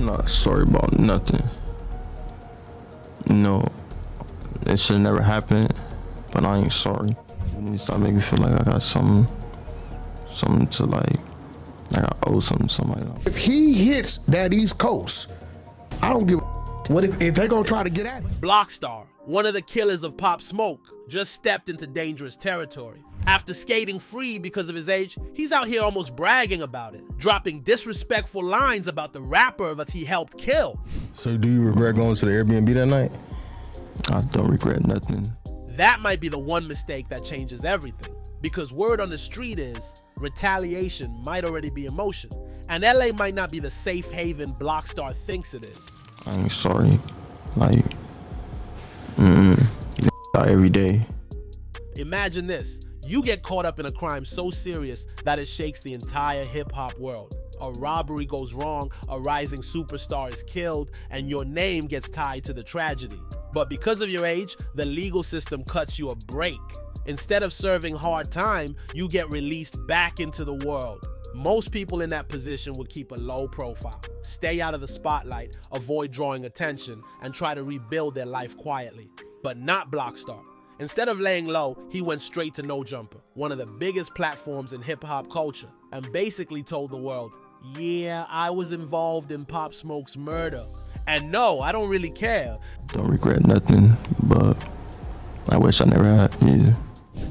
I'm not sorry about nothing. You know, it should never happen, but I ain't sorry. You need to stop making me feel like I got something to like I owe something to somebody else. If he hits that East Coast, I don't give a what if they gonna try to get at him. Blockstar, one of the killers of Pop Smoke, just stepped into dangerous territory. After skating free because of his age, he's out here almost bragging about it, dropping disrespectful lines about the rapper that he helped kill. So do you regret going to the Airbnb that night? I don't regret nothing. That might be the one mistake that changes everything, because word on the street is retaliation might already be in motion, and LA might not be the safe haven Blockstar thinks it is. I ain't sorry. Like, every day. Imagine this. You get caught up in a crime so serious that it shakes the entire hip-hop world. A robbery goes wrong, a rising superstar is killed, and your name gets tied to the tragedy. But because of your age, the legal system cuts you a break. Instead of serving hard time, you get released back into the world. Most people in that position would keep a low profile, stay out of the spotlight, avoid drawing attention, and try to rebuild their life quietly. But not Blockstar. Instead of laying low, he went straight to No Jumper, one of the biggest platforms in hip-hop culture, and basically told the world, yeah, I was involved in Pop Smoke's murder. And no, I don't really care. Don't regret nothing, but I wish I never had either.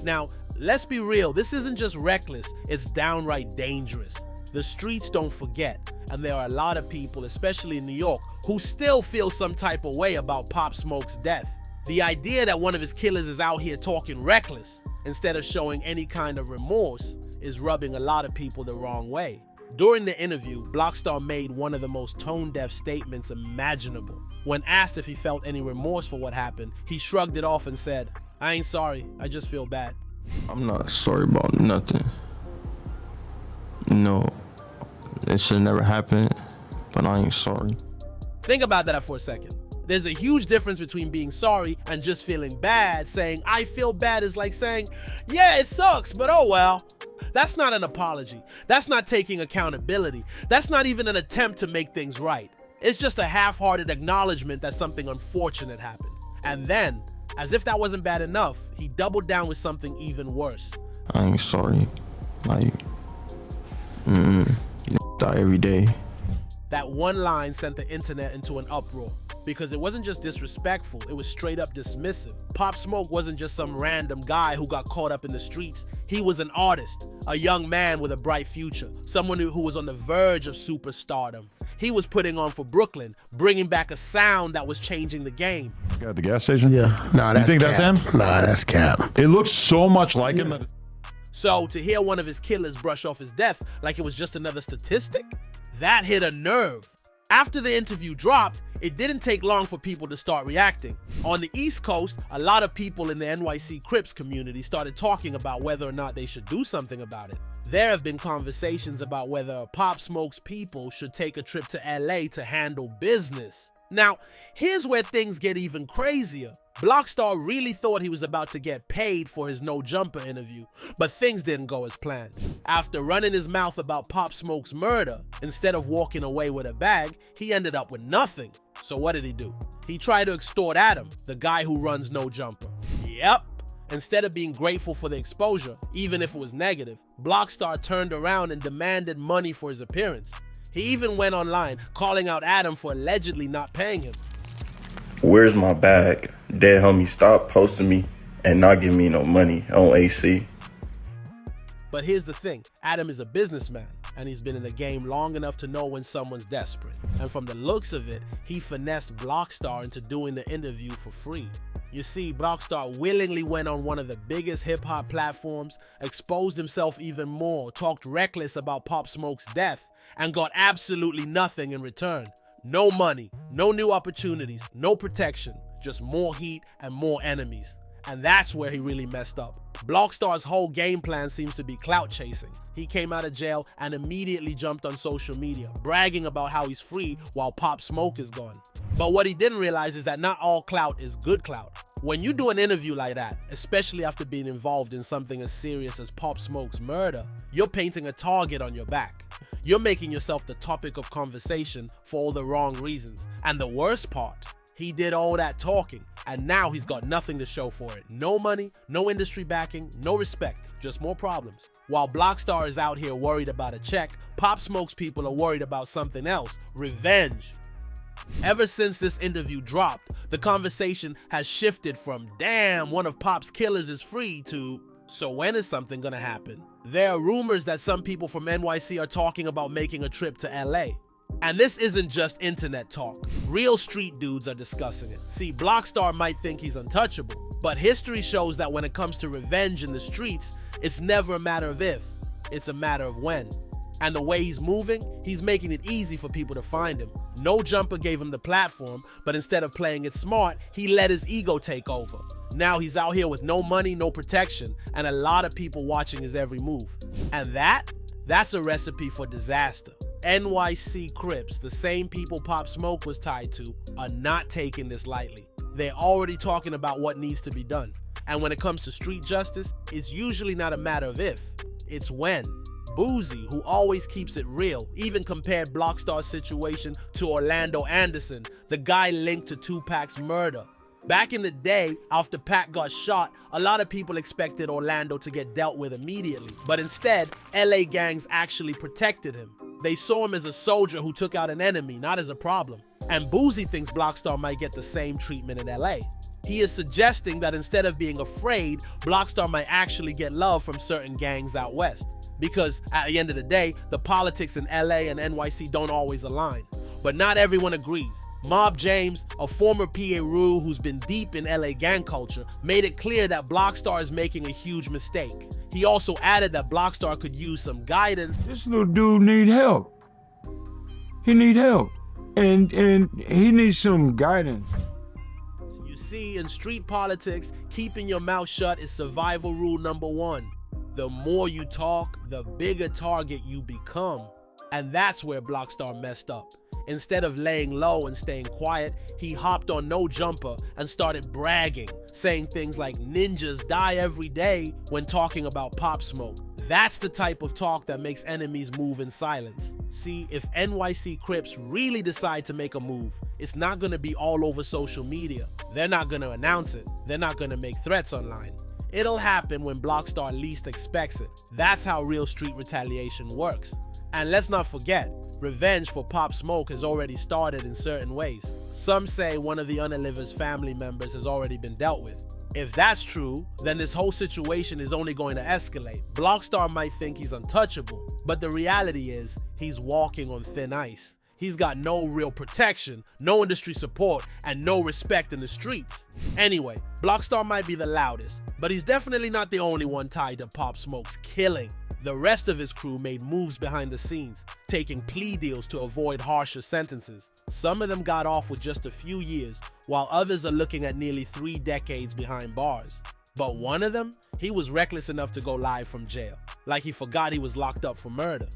Now, let's be real, this isn't just reckless, it's downright dangerous. The streets don't forget, and there are a lot of people, especially in New York, who still feel some type of way about Pop Smoke's death. The idea that one of his killers is out here talking reckless instead of showing any kind of remorse is rubbing a lot of people the wrong way. During the interview, Blockstar made one of the most tone-deaf statements imaginable. When asked if he felt any remorse for what happened, he shrugged it off and said, I ain't sorry, I just feel bad. I'm not sorry about nothing. You know, it should never happen, but I ain't sorry. Think about that for a second. There's a huge difference between being sorry and just feeling bad. Saying, I feel bad is like saying, yeah, it sucks, but oh well. That's not an apology. That's not taking accountability. That's not even an attempt to make things right. It's just a half-hearted acknowledgement that something unfortunate happened. And then, as if that wasn't bad enough, he doubled down with something even worse. I ain't sorry. Like, die every day. That one line sent the internet into an uproar, because it wasn't just disrespectful, it was straight up dismissive. Pop Smoke wasn't just some random guy who got caught up in the streets. He was an artist, a young man with a bright future, someone who was on the verge of superstardom. He was putting on for Brooklyn, bringing back a sound that was changing the game. At the gas station? Yeah. Nah, that's You think cap. that's him? Nah, that's cap. It looks so much like him that So to hear one of his killers brush off his death like it was just another statistic, that hit a nerve. After the interview dropped, it didn't take long for people to start reacting. On the East Coast, a lot of people in the NYC Crips community started talking about whether or not they should do something about it. There have been conversations about whether Pop Smoke's people should take a trip to LA to handle business. Now, here's where things get even crazier. Blockstar really thought he was about to get paid for his No Jumper interview, but things didn't go as planned. After running his mouth about Pop Smoke's murder, instead of walking away with a bag, he ended up with nothing. So what did he do? He tried to extort Adam, the guy who runs No Jumper. Yep. Instead of being grateful for the exposure, even if it was negative, Blockstar turned around and demanded money for his appearance. He even went online, calling out Adam for allegedly not paying him. Where's my bag? Dead homie, stop posting me and not give me no money on AC. But here's the thing, Adam is a businessman, and he's been in the game long enough to know when someone's desperate. And from the looks of it, he finessed Blockstar into doing the interview for free. You see, Blockstar willingly went on one of the biggest hip-hop platforms, exposed himself even more, talked reckless about Pop Smoke's death, and got absolutely nothing in return. No money, no new opportunities, no protection, just more heat and more enemies. And that's where he really messed up. Blockstar's whole game plan seems to be clout chasing. He came out of jail and immediately jumped on social media, bragging about how he's free while Pop Smoke is gone. But what he didn't realize is that not all clout is good clout. When you do an interview like that, especially after being involved in something as serious as Pop Smoke's murder, you're painting a target on your back. you're making yourself the topic of conversation for all the wrong reasons. And the worst part, he did all that talking, and now he's got nothing to show for it. No money, no industry backing, no respect, just more problems. While Blockstar is out here worried about a check, Pop Smoke's people are worried about something else: revenge. Ever since this interview dropped, the conversation has shifted from "damn, one of Pop's killers is free" to "so when is something gonna happen?" There are rumors that some people from NYC are talking about making a trip to LA. And this isn't just internet talk. Real street dudes are discussing it. See, Blockstar might think he's untouchable, but history shows that when it comes to revenge in the streets, it's never a matter of if, it's a matter of when. And the way he's moving, he's making it easy for people to find him. No Jumper gave him the platform, but instead of playing it smart, he let his ego take over. Now he's out here with no money, no protection, and a lot of people watching his every move. And that's a recipe for disaster. NYC Crips, the same people Pop Smoke was tied to, are not taking this lightly. They're already talking about what needs to be done. And when it comes to street justice, it's usually not a matter of if, it's when. Boozy, who always keeps it real, even compared Blockstar's situation to Orlando Anderson, the guy linked to Tupac's murder. Back in the day, after Pac got shot, a lot of people expected Orlando to get dealt with immediately. But instead, LA gangs actually protected him. They saw him as a soldier who took out an enemy, not as a problem. And Boozy thinks Blockstar might get the same treatment in LA. He is suggesting that instead of being afraid, Blockstar might actually get love from certain gangs out west. Because at the end of the day, the politics in LA and NYC don't always align. But not everyone agrees. Mob James, a former PA Rule who's been deep in LA gang culture, made it clear that Blockstar is making a huge mistake. He also added that Blockstar could use some guidance. This little dude need help. He need help. And he needs some guidance. You see, in street politics, keeping your mouth shut is survival rule number one. The more you talk, the bigger target you become. And that's where Blockstar messed up. Instead of laying low and staying quiet, he hopped on No Jumper and started bragging, saying things like ninjas die every day when talking about Pop Smoke. That's the type of talk that makes enemies move in silence. See, if NYC Crips really decide to make a move, it's not gonna be all over social media. They're not gonna announce it. They're not gonna make threats online. It'll happen when Blockstar least expects it. That's how real street retaliation works. And let's not forget, revenge for Pop Smoke has already started in certain ways. Some say one of the Unaliver's family members has already been dealt with. If that's true, then this whole situation is only going to escalate. Blockstar might think he's untouchable, but the reality is he's walking on thin ice. He's got no real protection, no industry support, and no respect in the streets. Anyway, Blockstar might be the loudest, but he's definitely not the only one tied to Pop Smoke's killing. The rest of his crew made moves behind the scenes, taking plea deals to avoid harsher sentences. Some of them got off with just a few years, while others are looking at nearly 3 decades behind bars. But one of them, he was reckless enough to go live from jail, like he forgot he was locked up for murder.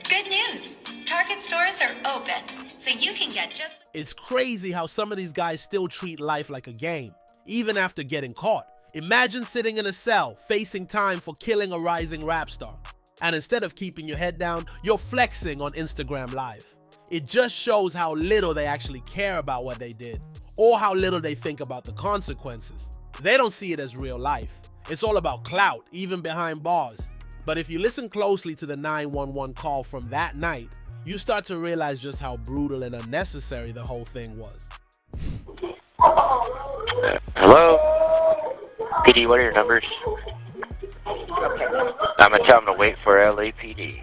Good news! Target stores are open, so you can get just... It's crazy how some of these guys still treat life like a game, even after getting caught. Imagine sitting in a cell, facing time for killing a rising rap star. And instead of keeping your head down, you're flexing on Instagram Live. It just shows how little they actually care about what they did, or how little they think about the consequences. They don't see it as real life. It's all about clout, even behind bars. But if you listen closely to the 911 call from that night, you start to realize just how brutal and unnecessary the whole thing was. Hello? PD, what are your numbers? I'm gonna tell them to wait for LAPD.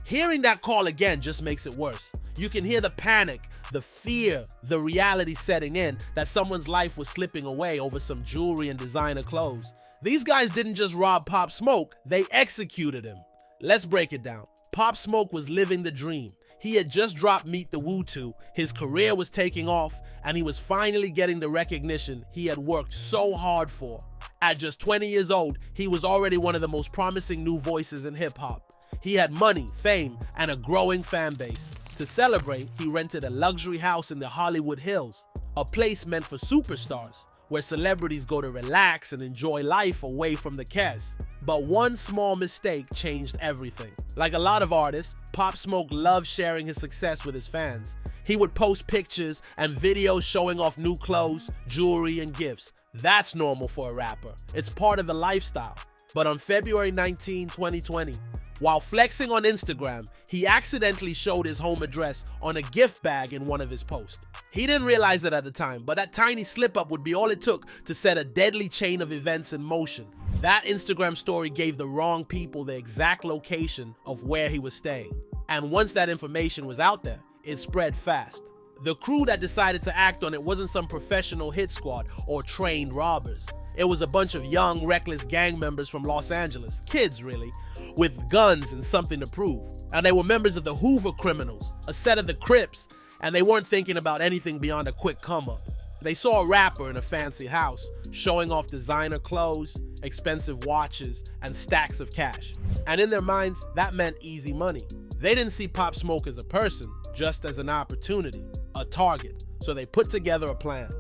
Hearing that call again just makes it worse. You can hear the panic, the fear, the reality setting in that someone's life was slipping away over some jewelry and designer clothes. These guys didn't just rob Pop Smoke, they executed him. Let's break it down. Pop Smoke was living the dream. He had just dropped Meet the Woo 2, his career was taking off, and he was finally getting the recognition he had worked so hard for. At just 20 years old, he was already one of the most promising new voices in hip-hop. He had money, fame, and a growing fan base. To celebrate, he rented a luxury house in the Hollywood Hills, a place meant for superstars, where celebrities go to relax and enjoy life away from the cares. But one small mistake changed everything. Like a lot of artists, Pop Smoke loved sharing his success with his fans. He would post pictures and videos showing off new clothes, jewelry, and gifts. That's normal for a rapper. It's part of the lifestyle. But on February 19, 2020, while flexing on Instagram, he accidentally showed his home address on a gift bag in one of his posts. He didn't realize it at the time, but that tiny slip-up would be all it took to set a deadly chain of events in motion. That Instagram story gave the wrong people the exact location of where he was staying. And once that information was out there, it spread fast. The crew that decided to act on it wasn't some professional hit squad or trained robbers. It was a bunch of young, reckless gang members from Los Angeles, kids really, with guns and something to prove. And they were members of the Hoover Criminals, a set of the Crips, and they weren't thinking about anything beyond a quick come-up. They saw a rapper in a fancy house, showing off designer clothes, expensive watches, and stacks of cash. And in their minds, that meant easy money. They didn't see Pop Smoke as a person, just as an opportunity, a target. So they put together a plan.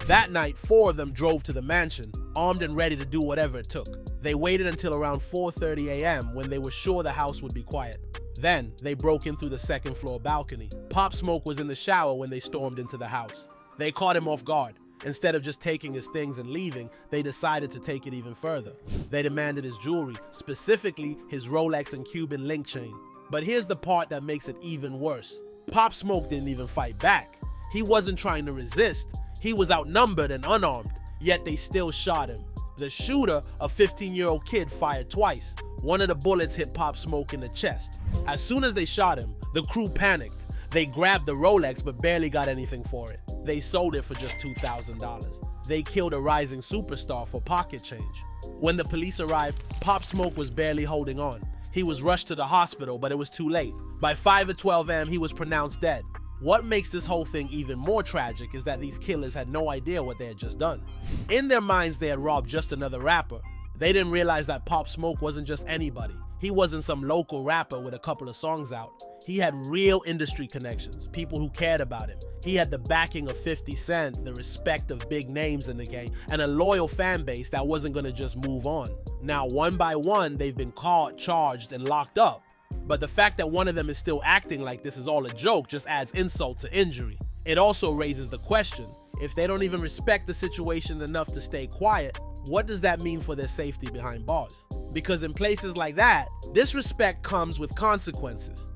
That night, 4 of them drove to the mansion, armed and ready to do whatever it took. They waited until around 4:30 a.m. when they were sure the house would be quiet. Then, they broke in through the second floor balcony. Pop Smoke was in the shower when they stormed into the house. They caught him off guard. Instead of just taking his things and leaving, they decided to take it even further. They demanded his jewelry, specifically his Rolex and Cuban link chain. But here's the part that makes it even worse. Pop Smoke didn't even fight back. He wasn't trying to resist. He was outnumbered and unarmed, yet they still shot him. The shooter, a 15-year-old kid, fired twice. One of the bullets hit Pop Smoke in the chest. As soon as they shot him, the crew panicked. They grabbed the Rolex but barely got anything for it. They sold it for just $2,000. They killed a rising superstar for pocket change. When the police arrived, Pop Smoke was barely holding on. He was rushed to the hospital, but it was too late. By 5:12 a.m., he was pronounced dead. What makes this whole thing even more tragic is that these killers had no idea what they had just done. In their minds, they had robbed just another rapper. They didn't realize that Pop Smoke wasn't just anybody. He wasn't some local rapper with a couple of songs out. He had real industry connections, people who cared about him. He had the backing of 50 Cent, the respect of big names in the game, and a loyal fan base that wasn't gonna just move on. Now, one by one, they've been caught, charged, and locked up. But the fact that one of them is still acting like this is all a joke just adds insult to injury. It also raises the question, if they don't even respect the situation enough to stay quiet, what does that mean for their safety behind bars? Because in places like that, disrespect comes with consequences.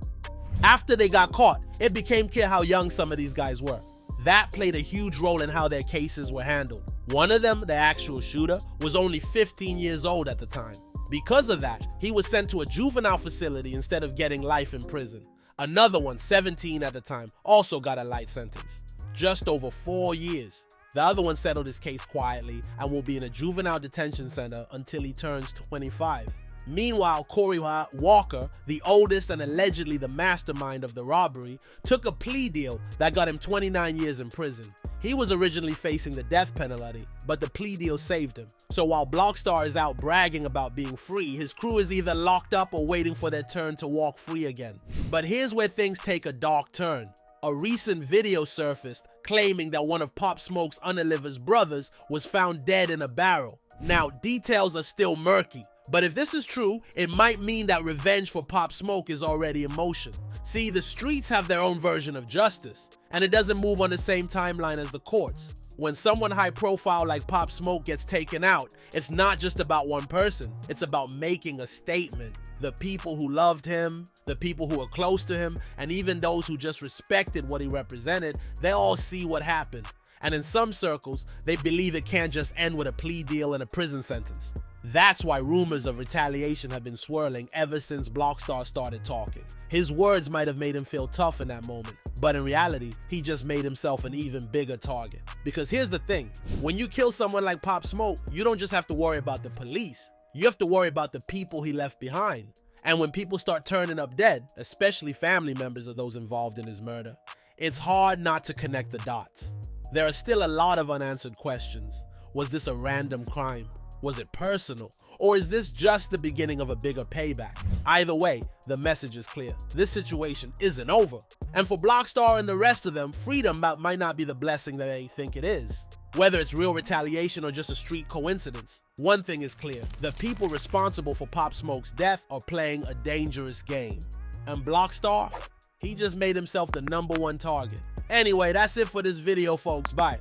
After they got caught, it became clear how young some of these guys were. That played a huge role in how their cases were handled. One of them, the actual shooter, was only 15 years old at the time. Because of that, he was sent to a juvenile facility instead of getting life in prison. Another one, 17 at the time, also got a light sentence. Just over 4 years. The other one settled his case quietly and will be in a juvenile detention center until he turns 25. Meanwhile, Corey Walker, the oldest and allegedly the mastermind of the robbery, took a plea deal that got him 29 years in prison. He was originally facing the death penalty, but the plea deal saved him. So while Blockstar is out bragging about being free, his crew is either locked up or waiting for their turn to walk free again. But here's where things take a dark turn. A recent video surfaced claiming that one of Pop Smoke's Unaliver's brothers was found dead in a barrel. Now, details are still murky, but if this is true, it might mean that revenge for Pop Smoke is already in motion. See, the streets have their own version of justice, and it doesn't move on the same timeline as the courts. When someone high profile like Pop Smoke gets taken out, it's not just about one person, it's about making a statement. The people who loved him, the people who were close to him, and even those who just respected what he represented, they all see what happened. And in some circles, they believe it can't just end with a plea deal and a prison sentence. That's why rumors of retaliation have been swirling ever since Blockstar started talking. His words might have made him feel tough in that moment, but in reality, he just made himself an even bigger target. Because here's the thing, when you kill someone like Pop Smoke, you don't just have to worry about the police, you have to worry about the people he left behind. And when people start turning up dead, especially family members of those involved in his murder, it's hard not to connect the dots. There are still a lot of unanswered questions. Was this a random crime? Was it personal? Or is this just the beginning of a bigger payback? Either way, the message is clear. This situation isn't over. And for Blockstar and the rest of them, freedom might not be the blessing they think it is. Whether it's real retaliation or just a street coincidence, one thing is clear: the people responsible for Pop Smoke's death are playing a dangerous game. And Blockstar, he just made himself the #1 target. Anyway, that's it for this video, folks. Bye.